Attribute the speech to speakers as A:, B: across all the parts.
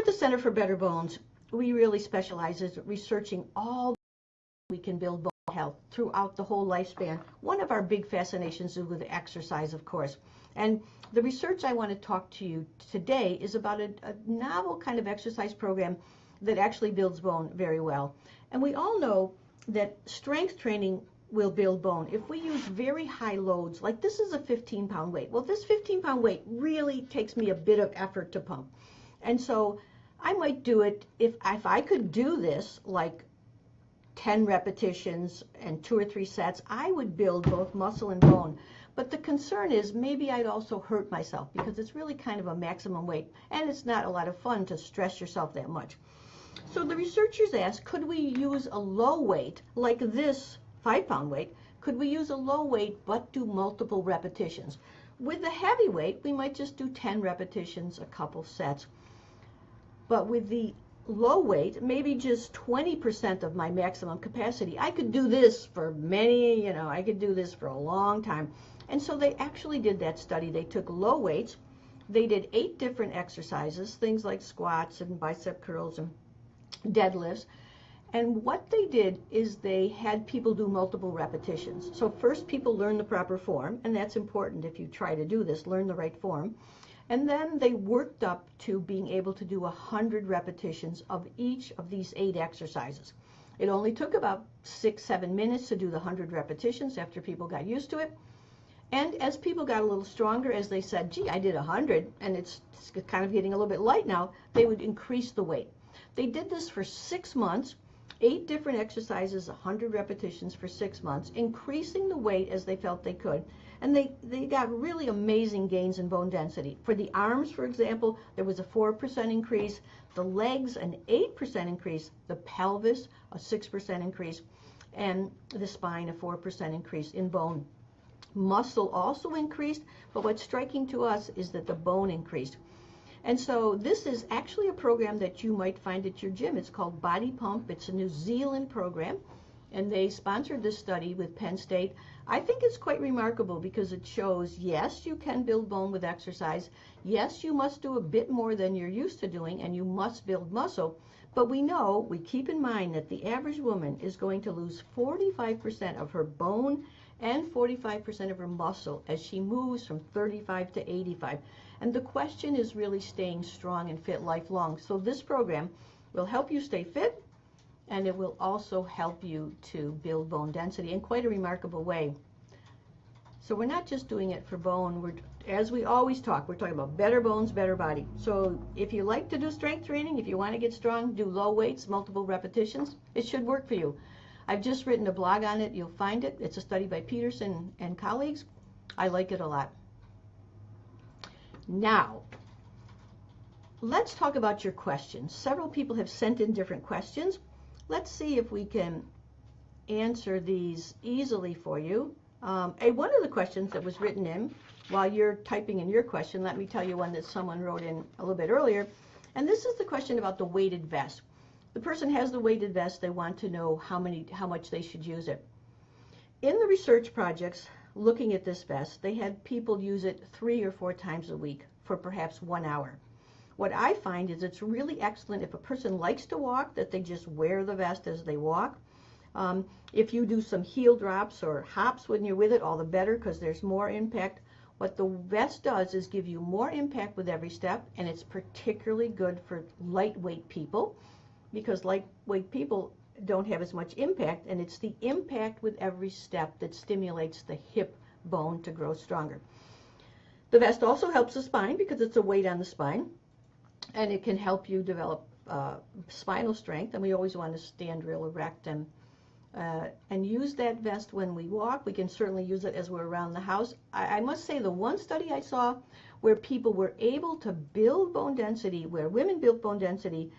A: at the Center for Better Bones, we really specialize in researching all we can build bone health throughout the whole lifespan. One of our big fascinations is with exercise, of course. And the research I want to talk to you today is about a novel kind of exercise program that actually builds bone very well. And we all know that strength training will build bone. If we use very high loads, like this is a 15-pound weight. Well, this 15-pound weight really takes me a bit of effort to pump. And so I might do it, if I could do this like 10 repetitions and 2 or 3 sets, I would build both muscle and bone. But the concern is maybe I'd also hurt myself because it's really kind of a maximum weight, and it's not a lot of fun to stress yourself that much. So the researchers asked, could we use a low weight like this 5-pound weight? Could we use a low weight but do multiple repetitions? With the heavy weight, we might just do 10 repetitions, a couple sets. But with the low weight, maybe just 20% of my maximum capacity. I could do this for many, I could do this for a long time. And so they actually did that study. They took low weights. They did 8 different exercises, things like squats and bicep curls and deadlifts. And what they did is they had people do multiple repetitions. So first people learn the proper form, and that's important if you try to do this, learn the right form. And then they worked up to being able to do 100 repetitions of each of these 8 exercises. It only took about 6-7 minutes to do the 100 repetitions after people got used to it. And as people got a little stronger, as they said, gee, I did 100, and it's kind of getting a little bit light now, they would increase the weight. They did this for 6 months, 8 different exercises, 100 repetitions for 6 months, increasing the weight as they felt they could. And they got really amazing gains in bone density. For the arms, for example, there was a 4% increase, the legs an 8% increase, the pelvis a 6% increase, and the spine a 4% increase in bone. Muscle also increased, but what's striking to us is that the bone increased. And so this is actually a program that you might find at your gym. It's called Body Pump. It's a New Zealand program, and they sponsored this study with Penn State. I think it's quite remarkable because it shows, yes, you can build bone with exercise. Yes, you must do a bit more than you're used to doing, and you must build muscle. But we keep in mind that the average woman is going to lose 45% of her bone and 45% of her muscle as she moves from 35 to 85. And the question is really staying strong and fit lifelong. So this program will help you stay fit, and it will also help you to build bone density in quite a remarkable way. So we're not just doing it for bone. As we always talk, we're talking about better bones, better body. So if you like to do strength training, if you want to get strong, do low weights, multiple repetitions, it should work for you. I've just written a blog on it. You'll find it. It's a study by Peterson and colleagues. I like it a lot. Now, let's talk about your questions. Several people have sent in different questions. Let's see if we can answer these easily for you. One of the questions that was written in, while you're typing in your question, let me tell you one that someone wrote in a little bit earlier. And this is the question about the weighted vest. The person has the weighted vest. They want to know how much they should use it. In the research projects looking at this vest, they had people use it 3 or 4 times a week for perhaps 1 hour. What I find is it's really excellent if a person likes to walk, that they just wear the vest as they walk. If you do some heel drops or hops when you're with it, all the better, because there's more impact. What the vest does is give you more impact with every step, and it's particularly good for lightweight people, because lightweight people don't have as much impact, and it's the impact with every step that stimulates the hip bone to grow stronger. The vest also helps the spine because it's a weight on the spine, and it can help you develop spinal strength, and we always want to stand real erect and use that vest when we walk. We can certainly use it as we're around the house. I must say, the one study I saw where people were able to build bone density, where women built bone density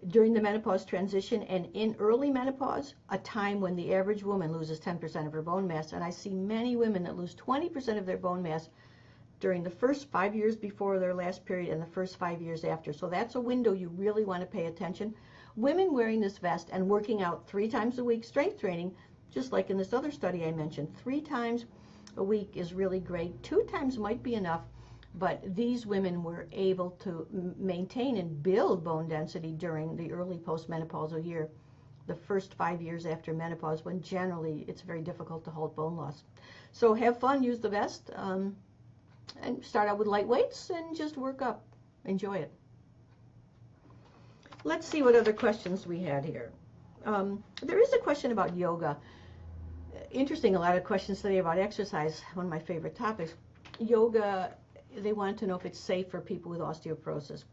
A: during the menopause transition and in early menopause, a time when the average woman loses 10% of her bone mass, and I see many women that lose 20% of their bone mass during the first 5 years before their last period and the first 5 years after. So that's a window you really want to pay attention. Women wearing this vest and working out 3 times a week strength training, just like in this other study I mentioned, 3 times a week is really great. 2 times might be enough, But these women were able to maintain and build bone density during the early postmenopausal year, the first 5 years after menopause, when generally it's very difficult to halt bone loss. So have fun, use the vest, and start out with light weights and just work up. Enjoy it. Let's see what other questions we had here. There is a question about yoga. Interesting, a lot of questions today about exercise, one of my favorite topics. Yoga, they want to know if it's safe for people with osteoporosis.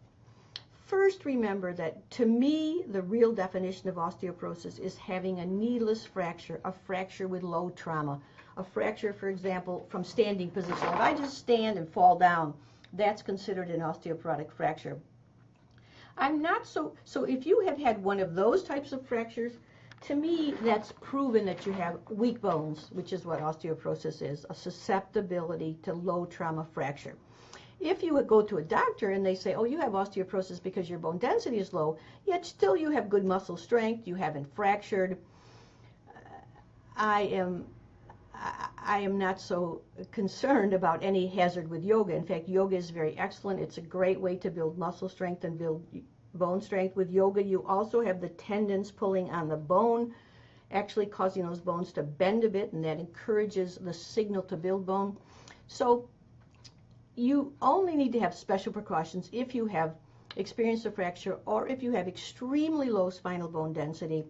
A: First, remember that to me, the real definition of osteoporosis is having a needless fracture, a fracture with low trauma. A fracture, for example, from standing position. If I just stand and fall down, that's considered an osteoporotic fracture. I'm not so if you have had one of those types of fractures, to me, that's proven that you have weak bones, which is what osteoporosis is, a susceptibility to low trauma fracture. If you would go to a doctor and they say, oh, you have osteoporosis because your bone density is low, yet still you have good muscle strength, you haven't fractured, I am not so concerned about any hazard with yoga. In fact, yoga is very excellent. It's a great way to build muscle strength and build bone strength. With yoga, you also have the tendons pulling on the bone, actually causing those bones to bend a bit, and that encourages the signal to build bone. So you only need to have special precautions if you have experienced a fracture, or if you have extremely low spinal bone density,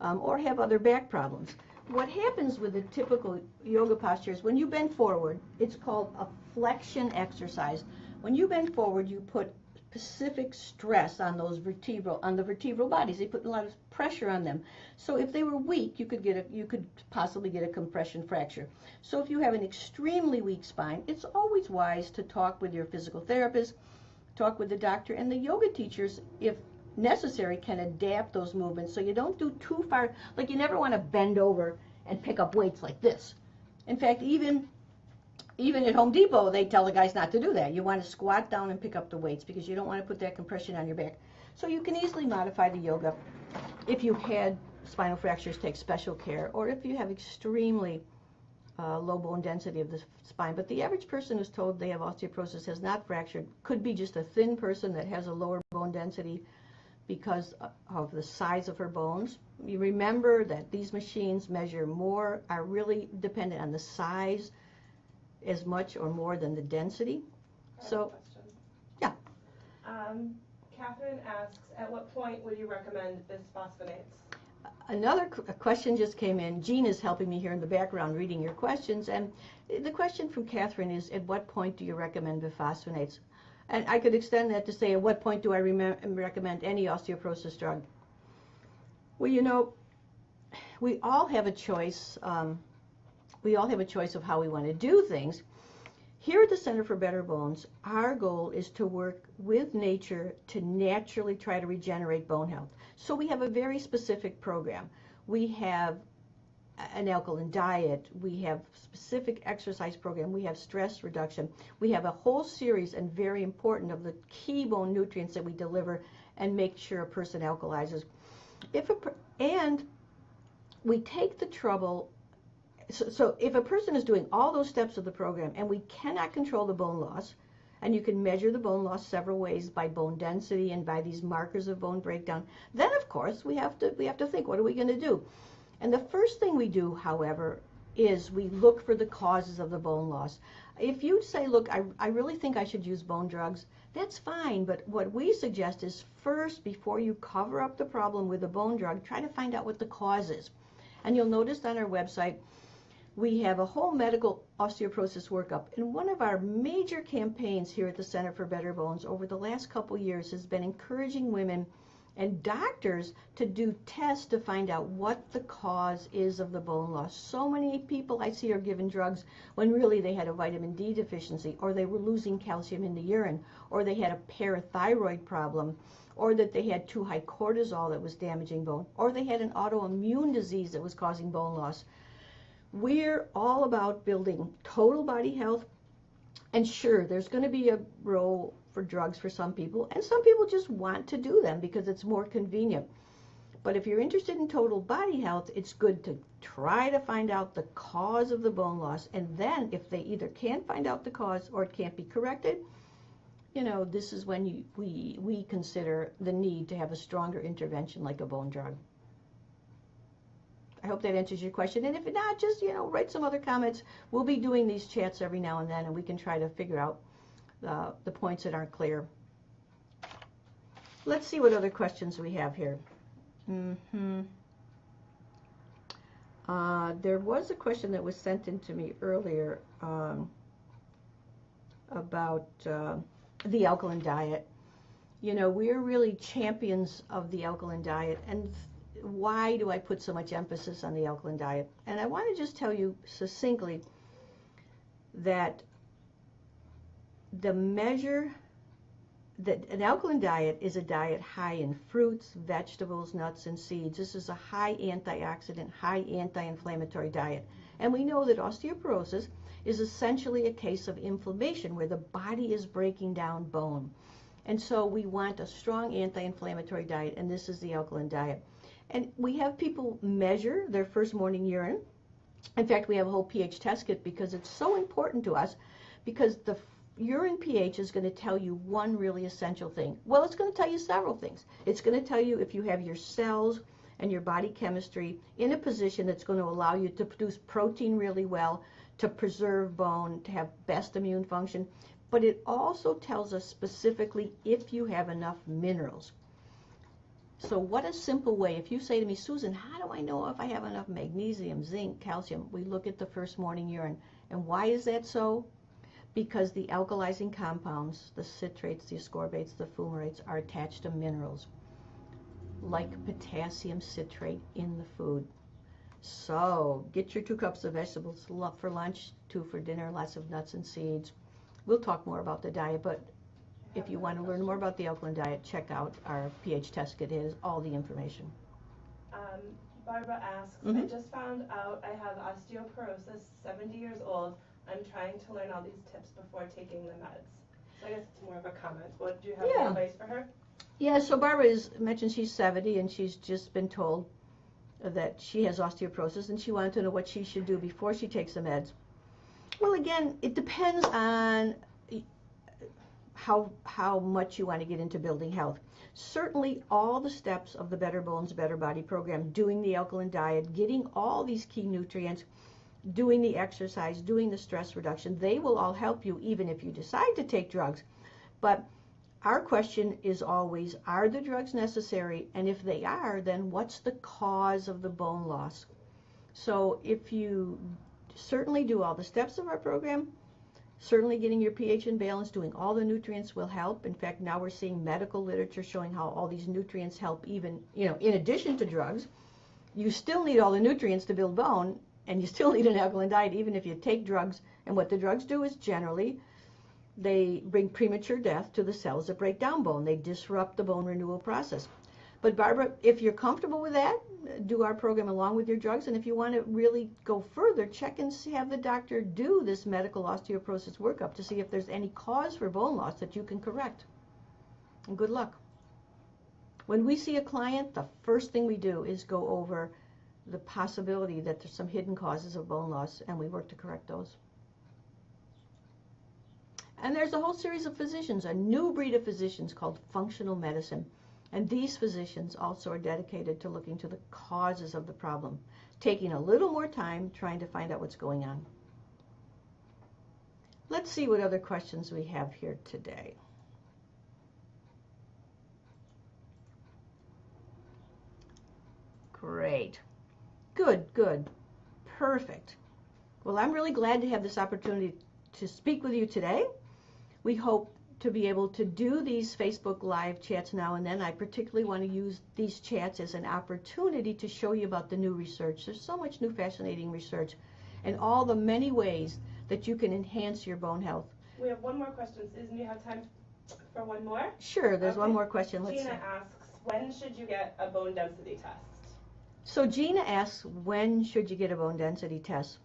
A: or have other back problems. What happens with a typical yoga posture is when you bend forward, it's called a flexion exercise. When you bend forward, you put specific stress on those the vertebral bodies. They put a lot of pressure on them. So if they were weak, you could possibly get a compression fracture. So if you have an extremely weak spine, it's always wise to talk with your physical therapist, talk with the doctor, and the yoga teachers, if necessary, can adapt those movements so you don't do too far. Like, you never want to bend over and pick up weights like this. In fact, even at Home Depot, they tell the guys not to do that. You want to squat down and pick up the weights because you don't want to put that compression on your back. So you can easily modify the yoga. If you had spinal fractures, take special care, or if you have extremely low bone density of the spine. But the average person who's told they have osteoporosis has not fractured. Could be just a thin person that has a lower bone density because of the size of her bones. You remember that these machines are really dependent on the size as much or more than the density. So, yeah.
B: Catherine asks, at what point would you recommend bisphosphonates?
A: Another question just came in. Jean is helping me here in the background reading your questions, and the question from Catherine is, at what point do you recommend bisphosphonates? And I could extend that to say, at what point do I recommend any osteoporosis drug? Well, you know, we all have a choice. We all have a choice of how we want to do things. Here at the Center for Better Bones, our goal is to work with nature to naturally try to regenerate bone health. So we have a very specific program. We have an alkaline diet, we have specific exercise program, we have stress reduction, we have a whole series, and very important, of the key bone nutrients that we deliver and make sure a person alkalizes. And we take the trouble, so if a person is doing all those steps of the program and we cannot control the bone loss, and you can measure the bone loss several ways, by bone density and by these markers of bone breakdown, then of course we have to think, what are we going to do? And the first thing we do, however, is we look for the causes of the bone loss. If you say, look, I really think I should use bone drugs, that's fine, but what we suggest is first, before you cover up the problem with a bone drug, try to find out what the cause is. And you'll notice on our website, we have a whole medical osteoporosis workup. And one of our major campaigns here at the Center for Better Bones over the last couple years has been encouraging women and doctors to do tests to find out what the cause is of the bone loss. So many people I see are given drugs when really they had a vitamin D deficiency, or they were losing calcium in the urine, or they had a parathyroid problem, or that they had too high cortisol that was damaging bone, or they had an autoimmune disease that was causing bone loss. We're all about building total body health, and sure, there's going to be a role for drugs for some people, and some people just want to do them because it's more convenient. But if you're interested in total body health, it's good to try to find out the cause of the bone loss. And then if they either can't find out the cause or it can't be corrected, you know, this is when we consider the need to have a stronger intervention like a bone drug. I hope that answers your question. And if not, just, you know, write some other comments. We'll be doing these chats every now and then, and we can try to figure out the points that aren't clear. Let's see what other questions we have here. There was a question that was sent in to me earlier about the alkaline diet. You know, we're really champions of the alkaline diet, and why do I put so much emphasis on the alkaline diet? And I want to just tell you succinctly that the measure that an alkaline diet is a diet high in fruits, vegetables, nuts, and seeds. This is a high antioxidant, high anti-inflammatory diet. And we know that osteoporosis is essentially a case of inflammation where the body is breaking down bone. And so we want a strong anti-inflammatory diet, and this is the alkaline diet. And we have people measure their first morning urine. In fact, we have a whole pH test kit because it's so important to us, because the urine pH is going to tell you one really essential thing. Well, it's going to tell you several things. It's going to tell you if you have your cells and your body chemistry in a position that's going to allow you to produce protein really well, to preserve bone, to have best immune function. But it also tells us specifically if you have enough minerals. So what a simple way. If you say to me, Susan, how do I know if I have enough magnesium, zinc, calcium? We look at the first morning urine. And why is that so? Because the alkalizing compounds, the citrates, the ascorbates, the fumarates, are attached to minerals, like potassium citrate in the food. So get your 2 cups of vegetables for lunch, 2 for dinner, lots of nuts and seeds. We'll talk more about the diet, but if you want to learn more about the alkaline diet, check out our pH test kit. It has all the information.
B: Barbara asks, I just found out I have osteoporosis, 70 years old. I'm trying to learn all these tips before taking the meds. So I guess it's more of a comment. What do you have any advice for her?
A: Yeah, so Barbara mentioned she's 70 and she's just been told that she has osteoporosis, and she wanted to know what she should do before she takes the meds. Well, again, it depends on how much you want to get into building health. Certainly all the steps of the Better Bones, Better Body program, doing the alkaline diet, getting all these key nutrients, doing the exercise, doing the stress reduction, they will all help you even if you decide to take drugs. But our question is always, are the drugs necessary? And if they are, then what's the cause of the bone loss? So if you certainly do all the steps of our program, certainly getting your pH in balance, doing all the nutrients will help. In fact, now we're seeing medical literature showing how all these nutrients help even, you know, in addition to drugs. You still need all the nutrients to build bone, and you still need an alkaline diet even if you take drugs. And what the drugs do is generally they bring premature death to the cells that break down bone. They disrupt the bone renewal process. But Barbara, if you're comfortable with that, do our program along with your drugs. And if you want to really go further, check and have the doctor do this medical osteoporosis workup to see if there's any cause for bone loss that you can correct. And good luck. When we see a client, the first thing we do is go over the possibility that there's some hidden causes of bone loss, and we work to correct those. And there's a whole series of physicians, a new breed of physicians called functional medicine. And these physicians also are dedicated to looking to the causes of the problem, taking a little more time trying to find out what's going on. Let's see what other questions we have here today. Great. Good, good. Perfect. Well, I'm really glad to have this opportunity to speak with you today. We hope to be able to do these Facebook Live chats now and then. I particularly want to use these chats as an opportunity to show you about the new research. There's so much new fascinating research and all the many ways that you can enhance your bone health.
B: We have one more question. Susan, you have time for one more?
A: Sure, there's one more question.
B: Gina asks, when should you get a bone density test?
A: So Gina asks, when should you get a bone density test?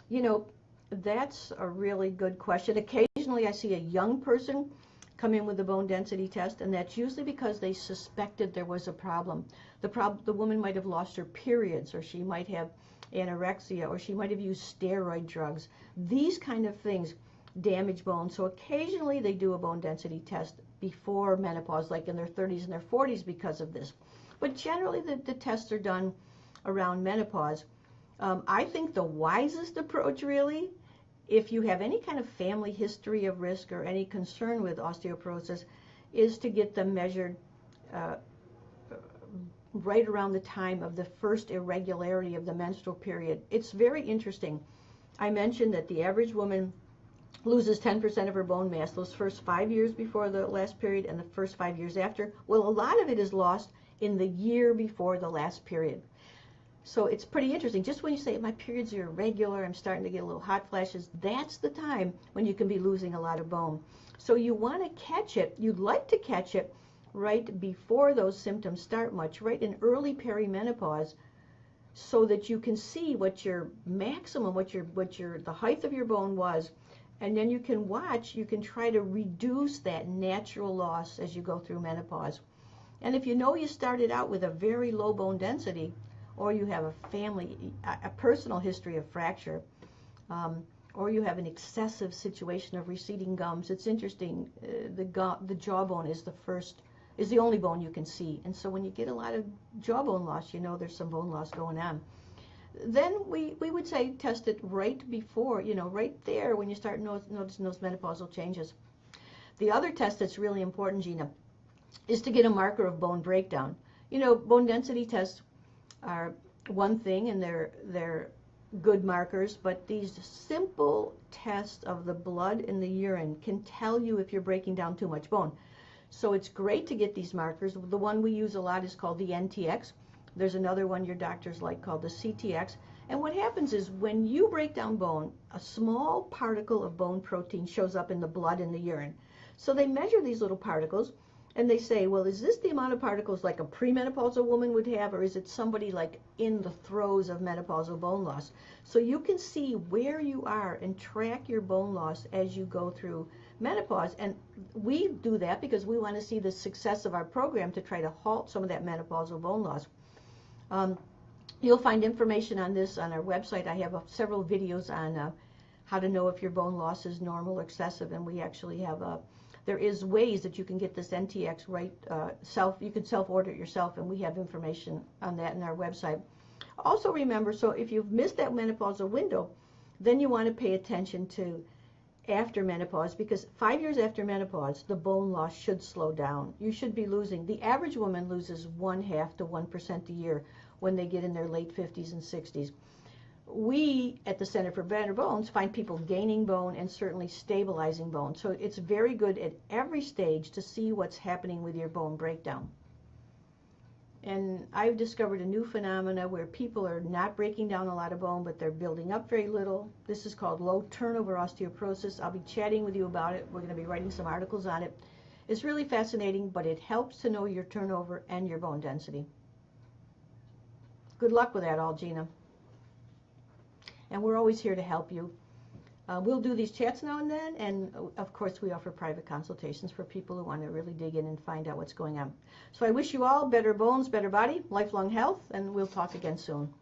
A: You know, that's a really good question. Occasionally I see a young person come in with a bone density test, and that's usually because they suspected there was a problem. The woman might have lost her periods, or she might have anorexia, or she might have used steroid drugs. These kind of things damage bone. So occasionally they do a bone density test before menopause, like in their 30s and their 40s because of this. But generally the tests are done around menopause. I think the wisest approach really, if you have any kind of family history of risk or any concern with osteoporosis, is to get them measured right around the time of the first irregularity of the menstrual period. It's very interesting. I mentioned that the average woman loses 10% of her bone mass those first 5 years before the last period and the first 5 years after. Well, a lot of it is lost in the year before the last period. So it's pretty interesting. Just when you say, my periods are irregular, I'm starting to get a little hot flashes, that's the time when you can be losing a lot of bone. So you want to catch it, you'd like to catch it right before those symptoms start much, right in early perimenopause, so that you can see what your maximum, the height of your bone was, and then you can watch, you can try to reduce that natural loss as you go through menopause. And if you know you started out with a very low bone density, or you have a personal history of fracture, or you have an excessive situation of receding gums, it's interesting, the jawbone is the only bone you can see. And so when you get a lot of jawbone loss, you know there's some bone loss going on. Then we would say test it right before, right there when you start noticing those menopausal changes. The other test that's really important, Gina, is to get a marker of bone breakdown. Bone density tests are one thing, and they're good markers, but these simple tests of the blood and the urine can tell you if you're breaking down too much bone. So it's great to get these markers. The one we use a lot is called the NTX. There's another one your doctors like called the CTX. And what happens is when you break down bone, a small particle of bone protein shows up in the blood and the urine. So they measure these little particles, and they say, well, is this the amount of particles like a premenopausal woman would have, or is it somebody like in the throes of menopausal bone loss? So you can see where you are and track your bone loss as you go through menopause. And we do that because we want to see the success of our program to try to halt some of that menopausal bone loss. You'll find information on this on our website. I have several videos on how to know if your bone loss is normal or excessive, and we actually have there is ways that you can get this NTX right you can self-order it yourself, and we have information on that in our website. Also remember, so if you've missed that menopausal window, then you want to pay attention to after menopause, because 5 years after menopause, the bone loss should slow down. You should be losing, the average woman loses 0.5 to 1% a year when they get in their late 50s and 60s. We at the Center for Better Bones find people gaining bone and certainly stabilizing bone. So it's very good at every stage to see what's happening with your bone breakdown. And I've discovered a new phenomena where people are not breaking down a lot of bone, but they're building up very little. This is called low turnover osteoporosis. I'll be chatting with you about it. We're going to be writing some articles on it. It's really fascinating, but it helps to know your turnover and your bone density. Good luck with that all, Gina. And we're always here to help you. We'll do these chats now and then, and of course we offer private consultations for people who want to really dig in and find out what's going on. So I wish you all better bones, better body, lifelong health, and we'll talk again soon.